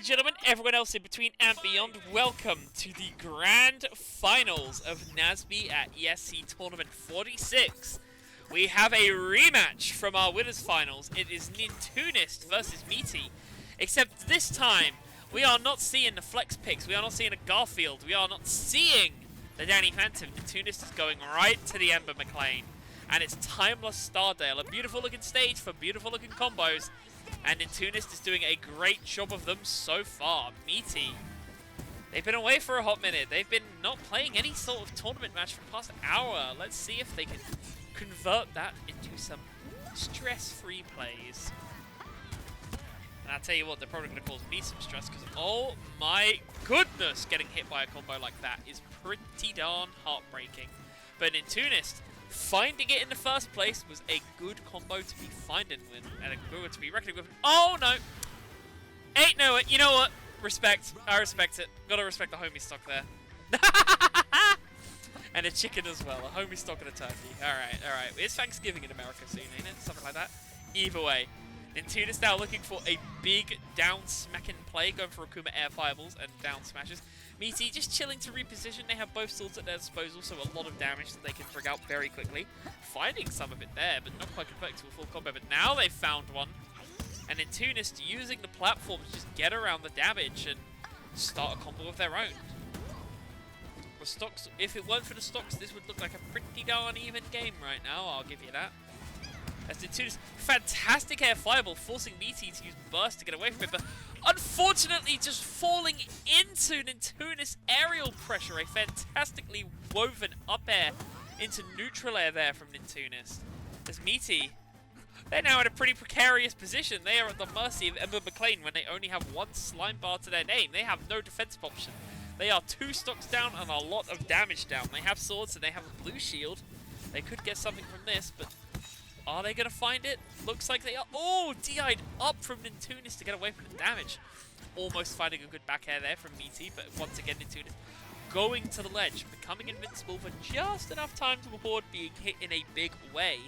gentlemen, everyone else in between and beyond, welcome to the grand finals of NASB at ESC Tournament 46. We have a rematch from our winners finals. It is Nintoonist versus Miity. Except this time, we are not seeing the flex picks, we are not seeing a Garfield, we are not seeing the Danny Phantom. Nintoonist is going right to the Ember McLain. And it's Timeless Stardale, a beautiful looking stage for beautiful looking combos. And Nintoonist is doing a great job of them so far. Miity, they've been away for a hot minute. They've been not playing any sort of tournament match for the past hour. Let's see if they can convert that into some stress-free plays. And I'll tell you what, they're probably going to cause me some stress because, oh my goodness, getting hit by a combo like that is pretty darn heartbreaking. But Nintoonist, finding it in the first place was a good combo to be finding with, and a good to be reckoning with. Oh no! Ain't no it. You know what? Respect. I respect it. Gotta respect the homie stock there. And a chicken as well. A homie stock and a turkey. Alright, alright. It's Thanksgiving in America soon, ain't it? Something like that. Either way. Nintoonist now looking for a big down smacking play, going for Akuma air fireballs and down smashes. Miity just chilling to reposition. They have both swords at their disposal, so a lot of damage that they can bring out very quickly. Finding some of it there, but not quite converting to a full combo. But now they've found one. And Nintoonist using the platform to just get around the damage and start a combo of their own. The stocks, if it weren't for the stocks, this would look like a pretty darn even game right now, I'll give you that. As Nintoonist, fantastic air fireball, forcing Miity to use burst to get away from it, but unfortunately just falling into Nintoonist's aerial pressure. A fantastically woven up air into neutral air there from Nintoonist. As Miity, they're now in a pretty precarious position. They are at the mercy of Ember McLain when they only have one slime bar to their name. They have no defensive option. They are 2 stocks down and a lot of damage down. They have swords and they have a blue shield. They could get something from this, but are they going to find it? Looks like they are. Oh, DI'd up from Nintoonist to get away from the damage. Almost finding a good back air there from Miity, but once again Nintoonist going to the ledge, becoming invincible for just enough time to avoid being hit in a big way.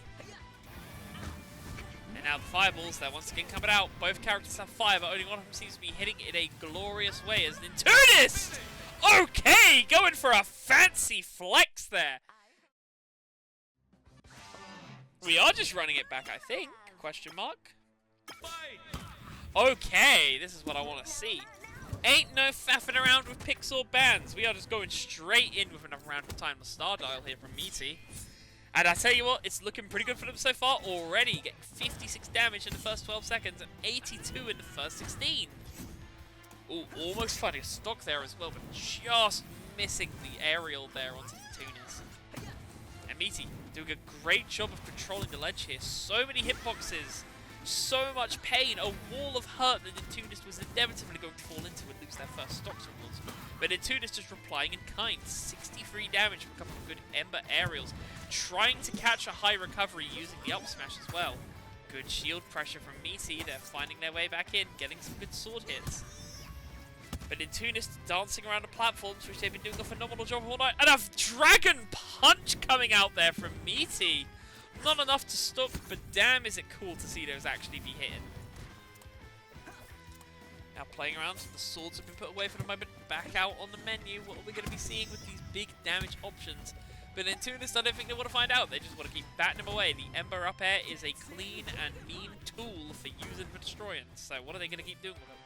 And now the fireballs, they're once again coming out. Both characters have fire, but only one of them seems to be hitting in a glorious way as Nintoonist! Okay, going for a fancy flex there. We are just running it back, I think. Question mark. Okay, this is what I want to see. Ain't no faffing around with picks or bans. We are just going straight in with another round of Timeless Star Dial here from Miity. And I tell you what, it's looking pretty good for them so far already. Getting 56 damage in the first 12 seconds and 82 in the first 16. Ooh, almost finding a stock there as well, but just missing the aerial there onto Nintoonist. And Miity doing a great job of controlling the ledge here. So many hitboxes, so much pain, a wall of hurt that Nintoonist was inevitably going to fall into and lose their first stocks rewards. But Nintoonist just replying in kind. 63 damage from a couple of good Ember aerials. Trying to catch a high recovery using the up smash as well. Good shield pressure from Miity. They're finding their way back in, getting some good sword hits. But Nintoonist dancing around the platforms, which they've been doing a phenomenal job all night. And a Dragon Punch coming out there from Miity. Not enough to stop, but damn is it cool to see those actually be hitting. Now playing around, so the swords have been put away for the moment. Back out on the menu. What are we going to be seeing with these big damage options? But Nintoonist, I don't think they want to find out. They just want to keep batting them away. The Ember up air is a clean and mean tool for using for destroying. So what are they going to keep doing with them?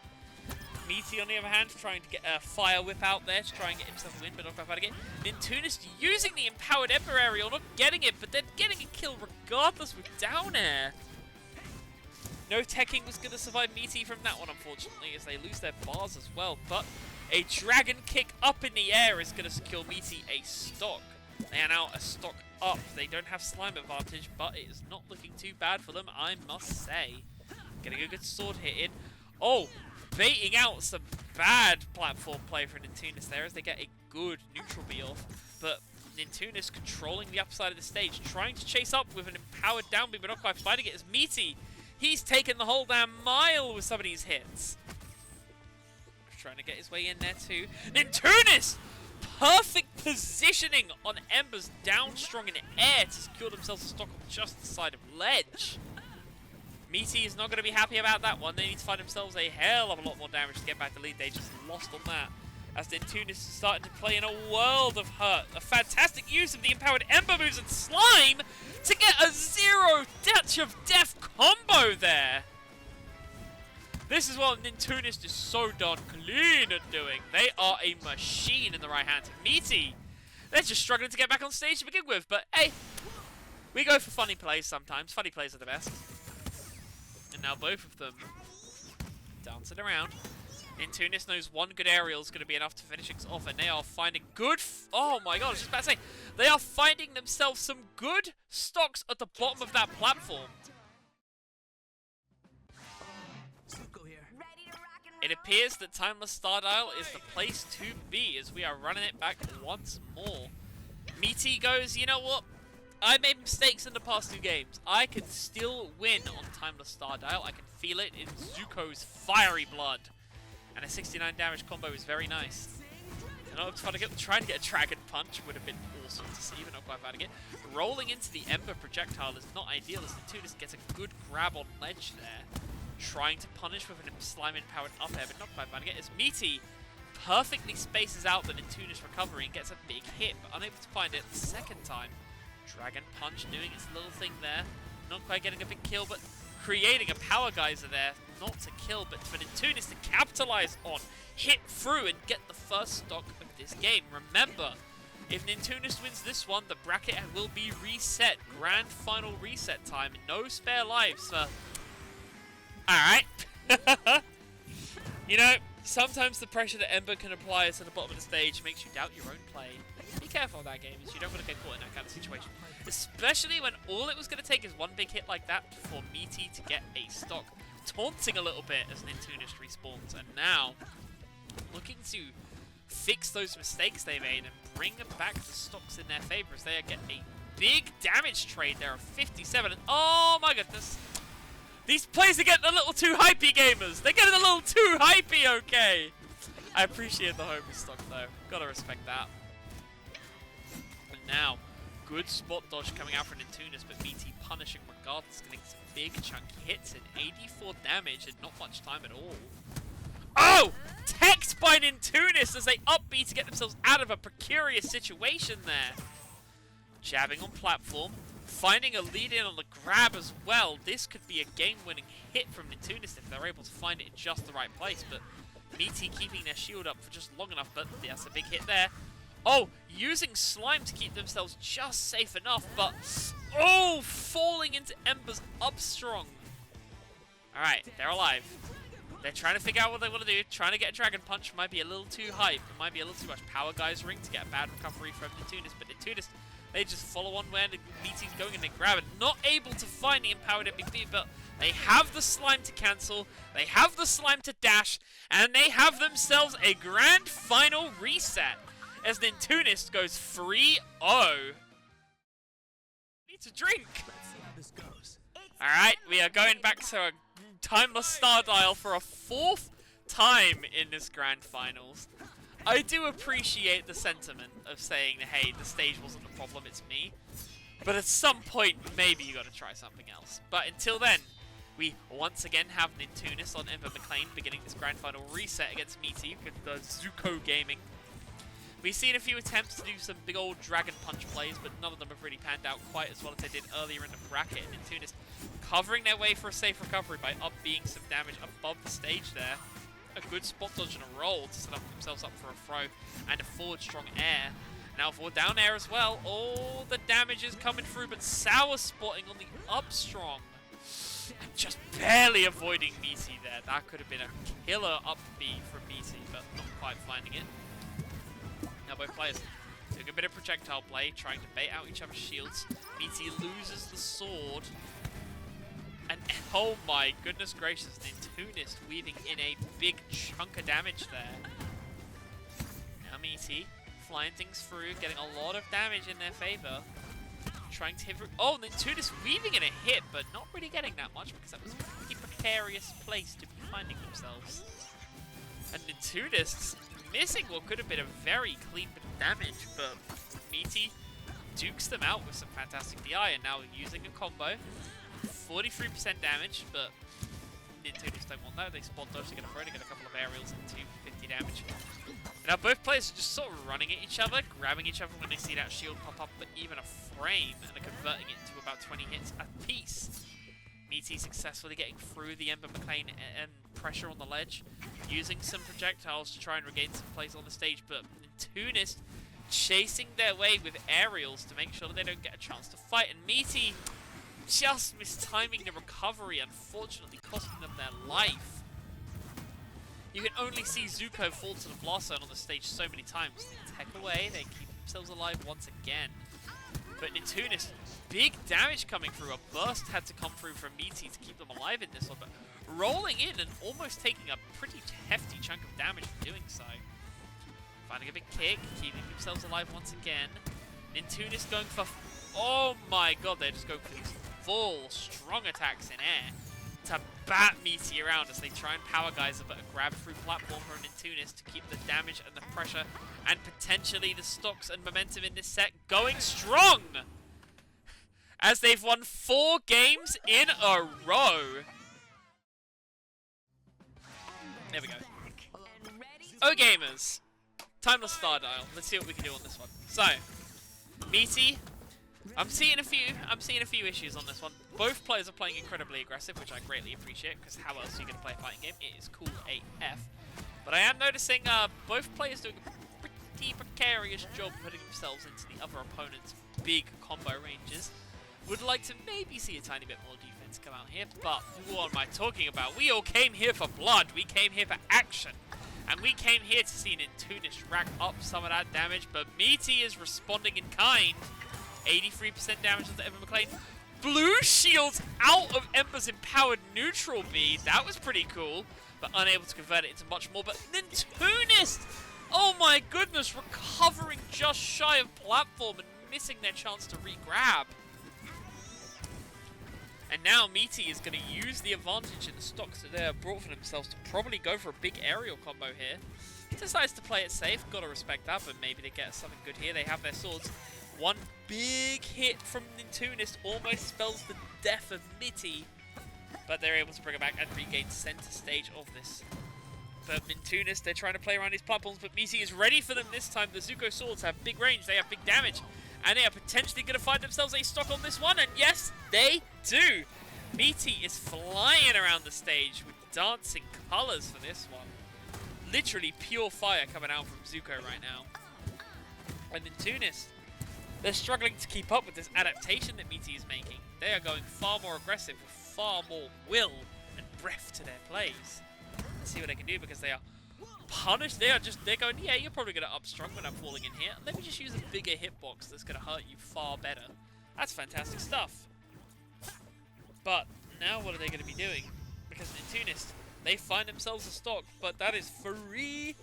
Miity, on the other hand, trying to get a fire whip out there to try and get himself a win, but not quite finding it. Nintoonist using the empowered Ember aerial, not getting it, but then getting a kill regardless with down air. No TEKKEN was going to survive Miity from that one, unfortunately, as they lose their bars as well. But a dragon kick up in the air is going to secure Miity a stock. They are now a stock up. They don't have slime advantage, but it is not looking too bad for them, I must say. Getting a good sword hit in. Oh, baiting out some bad platform play for Nintoonist there as they get a good neutral B off. But Nintoonist controlling the upside of the stage, trying to chase up with an empowered down B, but not quite finding it as Miity. He's taken the whole damn mile with some of these hits. Trying to get his way in there too. Nintoonist! Perfect positioning on Ember's down strong in the air to secure themselves a stock on just the side of ledge. Miity is not going to be happy about that one. They need to find themselves a hell of a lot more damage to get back to lead. They just lost on that. As Nintoonist is starting to play in a world of hurt. A fantastic use of the empowered Ember moves and Slime to get a 0 Touch of Death combo there. This is what Nintoonist is so darn clean at doing. They are a machine in the right hand. Miity, they're just struggling to get back on stage to begin with. But hey, we go for funny plays sometimes. Funny plays are the best. And now both of them dancing around. Nintoonist knows one good aerial is going to be enough to finish things off, and they are finding good... oh my god, I was just about to say, they are finding themselves some good stocks at the bottom of that platform. Zuko here. It appears that Timeless Star Dial is the place to be as we are running it back once more. Miity goes, you know what? I made mistakes in the past 2 games. I can still win on Timeless Star Dial. I can feel it in Zuko's fiery blood. And a 69 damage combo is very nice. And I was trying to get a Dragon Punch would have been awesome to see, but not quite finding it. Rolling into the Ember projectile is not ideal as Nintoonist gets a good grab on ledge there. Trying to punish with an Slime empowered up air, but not quite finding it as Miity perfectly spaces out the Nintoonist recovery and gets a big hit, but unable to find it the second time. Dragon Punch doing its little thing there. Not quite getting a big kill, but creating a power geyser there. Not to kill, but for Nintoonist to capitalize on, hit through, and get the first stock of this game. Remember, if Nintoonist wins this one, the bracket will be reset. Grand final reset time. No spare lives for... alright. You know, sometimes the pressure that Ember can apply to the bottom of the stage makes you doubt your own play. Be careful of that, gamers. You don't want to get caught in that kind of situation. Especially when all it was going to take is one big hit like that for Miity to get a stock. Taunting a little bit as Nintoonist respawns, and now looking to fix those mistakes they made and bring back the stocks in their favor as they get a big damage trade there of 57. And oh my goodness, these plays are getting a little too hypey, gamers. They're getting a little too hypey, okay. I appreciate the homie stock though. Gotta respect that. And now, good spot dodge coming out from Nintoonist, but Miity punishing regardless, getting some big chunky hits and 84 damage and not much time at all. Oh! Teched by Nintoonist as they up B to get themselves out of a precarious situation there. Jabbing on platform, finding a lead in on the grab as well. This could be a game-winning hit from Nintoonist if they're able to find it in just the right place, but Miity keeping their shield up for just long enough, but that's a big hit there. Oh, using Slime to keep themselves just safe enough, but... oh, falling into Ember's up strong. Alright, they're alive. They're trying to figure out what they want to do. Trying to get a Dragon Punch might be a little too hype. It might be a little too much Power Geysering to get a bad recovery from Nintoonist, but Nintoonist, they just follow on where the Miity's going and they grab it. Not able to find the empowered MVP, but they have the Slime to cancel. They have the Slime to dash, and they have themselves a grand final reset. As Nintoonist goes 3-0. Needs a drink. Let's see how this goes. Alright, we are going back to a Timeless Star Dial for a 4th time in this grand finals. I do appreciate the sentiment of saying, hey, the stage wasn't the problem, it's me. But at some point, maybe you gotta try something else. But until then, we once again have Nintoonist on Ember McLain beginning this grand final reset against Miity with the Zuko Gaming. We've seen a few attempts to do some big old Dragon Punch plays, but none of them have really panned out quite as well as they did earlier in the bracket. And Nintoonist covering their way for a safe recovery by up-being some damage above the stage there. A good spot dodge and a roll to set up themselves up for a throw and a forward strong air. Now forward down air as well. All the damage is coming through, but sour spotting on the up strong. And just barely avoiding Miity there. That could have been a killer up B from Miity, but not quite finding it. Now both players doing a bit of projectile play, trying to bait out each other's shields. Miity loses the sword. And oh my goodness gracious, Nintoonist weaving in a big chunk of damage there. Now Miity flying things through, getting a lot of damage in their favor. Trying to hit through. Oh, Nintoonist weaving in a hit, but not really getting that much because that was a pretty precarious place to be finding themselves. And Nintoonist missing what could have been a very clean bit of damage, but Miity dukes them out with some fantastic DI, and now using a combo. 43% damage, but Nintoonist don't want that. They spot dodge, they get a throw, they get a couple of aerials into 50 damage. And now both players are just sort of running at each other, grabbing each other when they see that shield pop up, but even a frame, and they're converting it to about 20 hits apiece. Miity successfully getting through the Ember, McLain, and pressure on the ledge, using some projectiles to try and regain some place on the stage, but Nintoonist chasing their way with aerials to make sure that they don't get a chance to fight, and Miity just mistiming the recovery, unfortunately costing them their life. You can only see Zuko fall to the blast zone on the stage so many times. They tech away, they keep themselves alive once again. But Nintoonist, big damage coming through. A burst had to come through from Miity to keep them alive in this one, but rolling in and almost taking a pretty hefty chunk of damage for doing so. Finding a big kick, keeping themselves alive once again. Nintoonist going for... Oh my god, they're just going for these full, strong attacks in air to bat Miity around as they try and power geyser, but a grab through platform from Nintoonist to keep the damage and the pressure and potentially the stocks and momentum in this set going strong as they've won 4 games in a row. There we go. Oh gamers, timeless star dial. Let's see what we can do on this one. So, Miity, I'm seeing a few issues on this one. Both players are playing incredibly aggressive, which I greatly appreciate, because how else are you going to play a fighting game? It is cool AF. But I am noticing both players doing a pretty precarious job putting themselves into the other opponent's big combo ranges. Would like to maybe see a tiny bit more defense come out here, but what am I talking about? We all came here for blood. We came here for action. And we came here to see Nintoonist rack up some of that damage, but Miity is responding in kind. 83% damage to Ember, McLain. Blue shields out of Ember's empowered neutral bead. That was pretty cool, but unable to convert it into much more. But Nintoonist, oh my goodness, recovering just shy of platform and missing their chance to re-grab. And now Miity is going to use the advantage in the stocks that they have brought for themselves to probably go for a big aerial combo here. He decides to play it safe, gotta respect that, but maybe they get something good here. They have their swords. One big hit from Nintoonist almost spells the death of Miity, but they're able to bring it back and regain center stage of this. But Nintoonist, they're trying to play around these platforms, but Miity is ready for them this time. The Zuko swords have big range, they have big damage, and they are potentially going to find themselves a stock on this one, and yes, they do! Miity is flying around the stage with dancing colors for this one. Literally pure fire coming out from Zuko right now. And Nintoonist, they're struggling to keep up with this adaptation that Miity is making. They are going far more aggressive with far more will and breath to their plays. Let's see what they can do, because they are punished. They're going, yeah, you're probably going to up strong when I'm falling in here. Let me just use a bigger hitbox that's going to hurt you far better. That's fantastic stuff. But now what are they going to be doing? Because Nintoonist, they find themselves a stock, but that is 3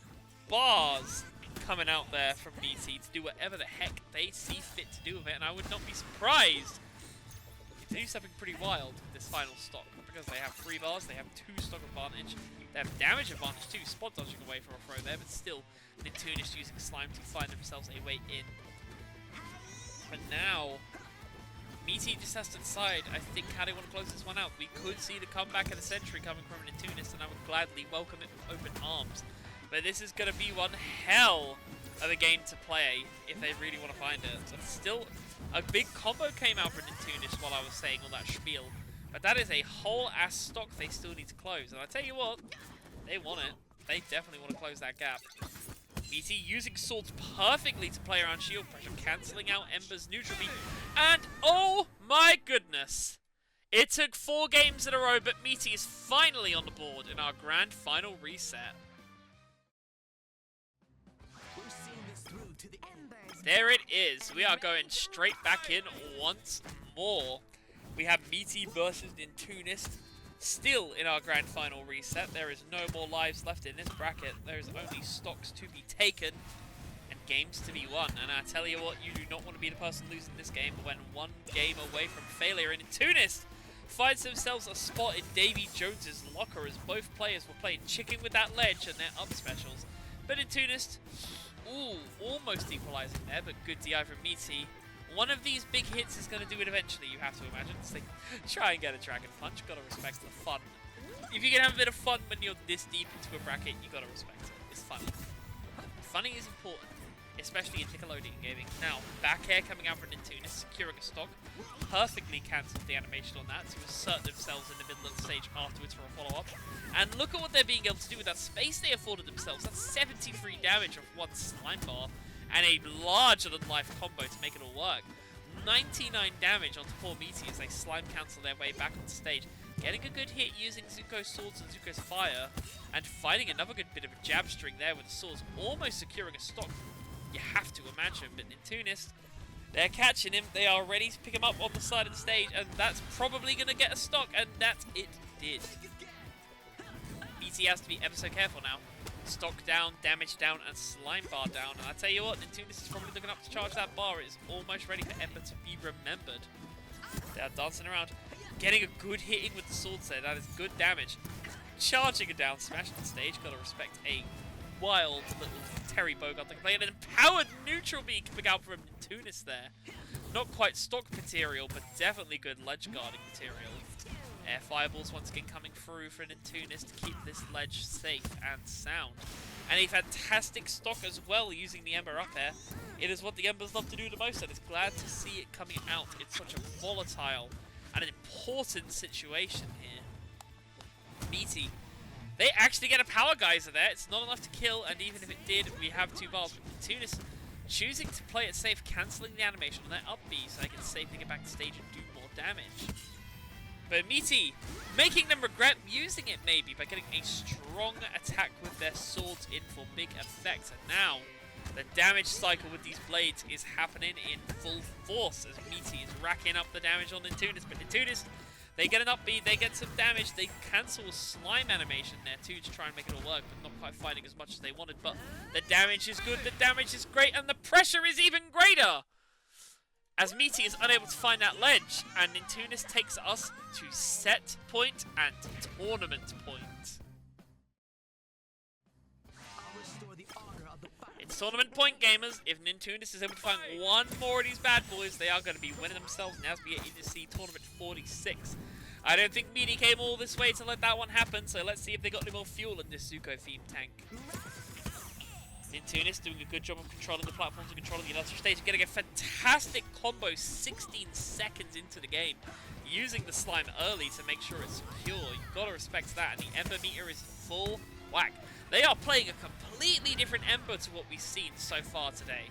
bars coming out there from Miity to do whatever the heck they see fit to do with it, and I would not be surprised to do something pretty wild with this final stock, because they have 3 bars, they have 2 stock advantage, they have damage advantage too, spot dodging away from a throw there, but still Nintoonist using slime to find themselves a way in. But now Miity just has to decide, I think, how they want to close this one out. We could see the comeback of the century coming from Nintoonist, and I would gladly welcome it with open arms. But this is going to be one hell of a game to play if they really want to find it. So still, a big combo came out for Nintoonist while I was saying all that spiel. But that is a whole ass stock they still need to close. And I tell you what, they want it. They definitely want to close that gap. Miity using swords perfectly to play around shield pressure, cancelling out Ember's neutral beat. And oh my goodness! It took 4 games in a row, but Miity is finally on the board in our grand final reset. There it is. We are going straight back in once more. We have Miity versus Nintoonist still in our grand final reset. There is no more lives left in this bracket. There is only stocks to be taken and games to be won. And I tell you what, you do not want to be the person losing this game when 1 game away from failure. And Nintoonist finds themselves a spot in Davy Jones's locker as both players were playing chicken with that ledge and their up specials. But Nintoonist, ooh, almost equalizing there, but good DI from Miity. one of these big hits is going to do it eventually, you have to imagine. So they try and get a Dragon Punch, gotta respect the fun. If you can have a bit of fun when you're this deep into a bracket, you gotta respect it. It's funny. Funny is important, especially in Nickelodeon gaming. Now, back air coming out from Nintoonist, securing a stock. Perfectly cancelled the animation on that to assert themselves in the middle of the stage afterwards for a follow-up. And look at what they're being able to do with that space they afforded themselves. That's 73 damage off one slime bar and a larger-than-life combo to make it all work. 99 damage onto poor Miity as they slime cancel their way back onto stage. Getting a good hit using Zuko's swords and Zuko's fire, and finding another good bit of a jab string there with the swords, almost securing a stock. You have to imagine, but Nintoonist, they're catching him. They are ready to pick him up on the side of the stage, and that's probably going to get a stock, and that it did. Miity has to be ever so careful now. Stock down, damage down, and slime bar down. And I tell you what, Nintoonist is probably looking up to charge that bar. It is almost ready for Ember to be remembered. They are dancing around, getting a good hitting with the swords there. That is good damage. Charging a down smash on stage. Gotta respect a wild little Terry Bogard to play. And an empowered neutral beam coming out from Nintoonist there. Not quite stock material, but definitely good ledge guarding material. Air fireballs once again coming through for Nintoonist to keep this ledge safe and sound. And a fantastic stock as well using the Ember up air. It is what the Embers love to do the most, and it's glad to see it coming out in such a volatile and an important situation here. Miity, they actually get a power geyser there. It's not enough to kill, and even if it did, we have 2 bars. But Nintoonist choosing to play it safe, cancelling the animation on their up B so they can safely get back to stage and do more damage. But Miity making them regret using it maybe by getting a strong attack with their swords in for big effect. And now the damage cycle with these blades is happening in full force as Miity is racking up the damage on Nintoonist. But Nintoonist, they get an up B, they get some damage, they cancel a slime animation there too to try and make it all work, but not quite fighting as much as they wanted. But the damage is good, the damage is great, and the pressure is even greater! As Miity is unable to find that ledge, and Nintoonist takes us to set point and tournament point. It's tournament point, gamers. If Nintoonist is able to find one more of these bad boys, they are going to be winning themselves NASB ESC Tournament 46. I don't think Miity came all this way to let that one happen, so let's see if they got any more fuel in this Zuko-themed tank. Nintoonist doing a good job of controlling the platforms and controlling the electric stage, getting a fantastic combo 16 seconds into the game, using the slime early to make sure it's secure. You've got to respect that, and the Ember meter is full whack. They are playing a completely different Ember to what we've seen so far today.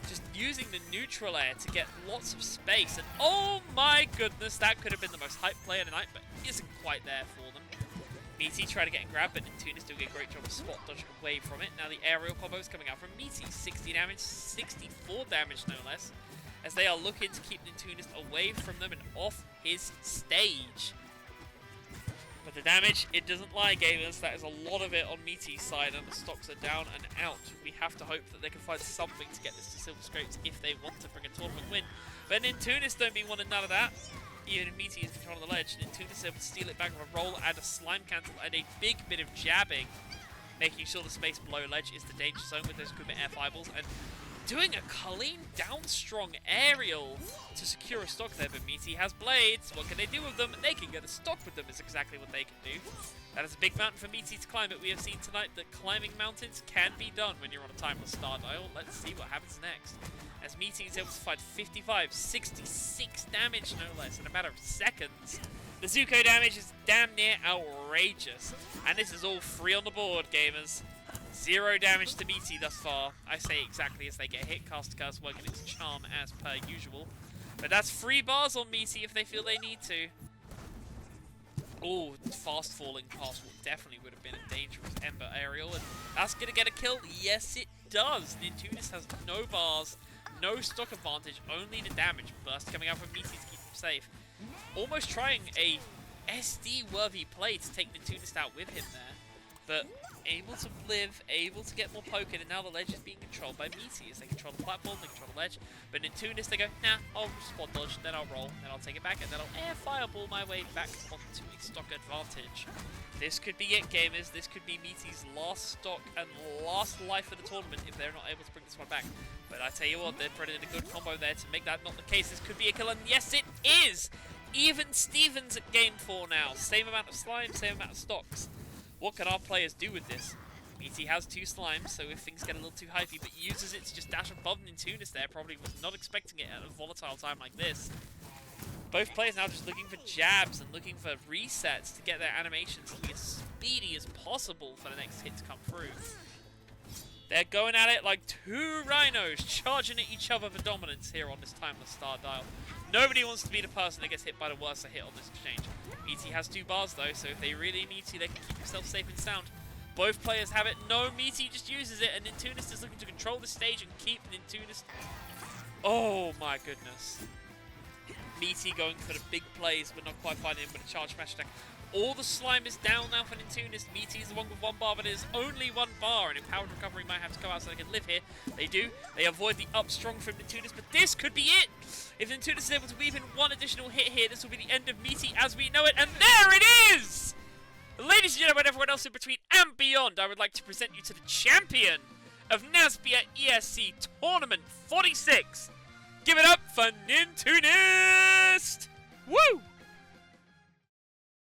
Just using the neutral air to get lots of space, and oh my goodness, that could have been the most hyped play of the night, but isn't quite there for them. Miity trying to get grabbed, but Nintoonist doing a great job of spot dodging away from it. Now the aerial combo is coming out from Miity. 60 damage, 64 damage no less, as they are looking to keep Nintoonist away from them and off his stage. But the damage, it doesn't lie, gamers. That is a lot of it on Miiti's side, and the stocks are down and out. We have to hope that they can find something to get this to Silver Scrapes if they want to bring a tournament win. But Nintoonist don't be wanting none of that. Even if Miity is in control of the ledge, Nintoonist is able to steal it back with a roll and a slime cancel and a big bit of jabbing, making sure the space below ledge is the danger zone with those good air fireballs, and doing a clean down strong aerial to secure a stock there. But Miity has blades. What can they do with them? They can get a stock with them is exactly what they can do. That is a big mountain for Miity to climb, but we have seen tonight that climbing mountains can be done when you're on a timeless star dial. Let's see what happens next. As Miity is able to fight 55, 66 damage no less in a matter of seconds. The Zuko damage is damn near outrageous. And this is all free on the board, gamers. 0 damage to Miity thus far. I say exactly as they get hit. Cast Curse working its charm as per usual. But that's 3 bars on Miity if they feel they need to. Oh, fast falling past what definitely would have been a dangerous Ember aerial. And that's going to get a kill. Yes, it does. Nintoonist has no bars, no stock advantage, only the damage burst coming out from Miity to keep him safe. Almost trying a SD-worthy play to take Nintoonist out with him there. But able to live, able to get more poking, and now the ledge is being controlled by Miity as they control the platform, they control the ledge. But Nintoonist, they go, nah, I'll spot dodge, then I'll roll, then I'll take it back, and then I'll air fireball my way back onto a stock advantage. This could be it, gamers. This could be Miiti's last stock and last life of the tournament if they're not able to bring this one back. But I tell you what, they're putting in a good combo there to make that not the case. This could be a kill, and yes, it is! Even Stevens at game 4 now. Same amount of slime, same amount of stocks. What can our players do with this? Miity has 2 slimes, so if things get a little too hypey, but uses it to just dash above Nintoonist there. Probably was not expecting it at a volatile time like this. Both players now just looking for jabs and looking for resets to get their animations to be as speedy as possible for the next hit to come through. They're going at it like 2 rhinos, charging at each other for dominance here on this timeless star dial. Nobody wants to be the person that gets hit by the worst hit on this exchange. Miity has 2 bars though, so if they really need to, they can keep themselves safe and sound. Both players have it. No, Miity just uses it, and Nintoonist is looking to control the stage and keep Nintoonist. Oh my goodness. Miity going for the big plays, but not quite finding him with a charge smash attack. All the slime is down now for Nintoonist. Miity is the one with 1 bar, but it is only 1 bar, and Empowered Recovery might have to go out so they can live here. They do. They avoid the up strong from Nintoonist, but this could be it! If Nintoonist is able to weave in 1 additional hit here, this will be the end of Miity as we know it, and there it is! Ladies and gentlemen, everyone else in between and beyond, I would like to present you to the champion of NASB at ESC Tournament 46. Give it up for Nintoonist! Woo!